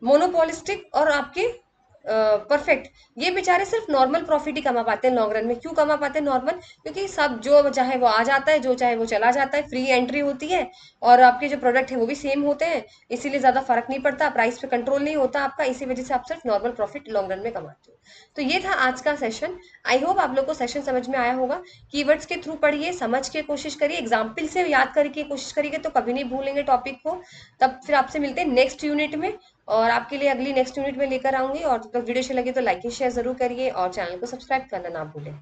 मोनोपोलिस्टिक और आपके परफेक्ट, ये बेचारे सिर्फ नॉर्मल प्रॉफिट ही कमा पाते हैं लॉन्ग रन में। क्यों कमा पाते हैं नॉर्मल, क्योंकि सब जो चाहे वो आ जाता है, जो चाहे वो चला जाता है, फ्री एंट्री होती है, और आपके जो प्रोडक्ट है वो भी सेम होते हैं, इसीलिए ज्यादा फर्क नहीं पड़ता, प्राइस पे कंट्रोल नहीं होता आपका, इसी वजह से आप सिर्फ नॉर्मल प्रॉफिट लॉन्ग रन में कमाते हो। तो ये था आज का सेशन। आई होप आप लोग को सेशन समझ में आया होगा। कीवर्ड्स के थ्रू पढ़िए, समझ के कोशिश करिए, एग्जाम्पल से याद करके कोशिश करिए, तो कभी नहीं भूलेंगे टॉपिक को। तब फिर आपसे मिलते हैं नेक्स्ट यूनिट में, और आपके लिए अगली नेक्स्ट यूनिट में लेकर आऊंगी। और जब तक वीडियो अच्छी लगी तो लाइक शेयर जरूर करिए, और चैनल को सब्सक्राइब करना ना भूलें।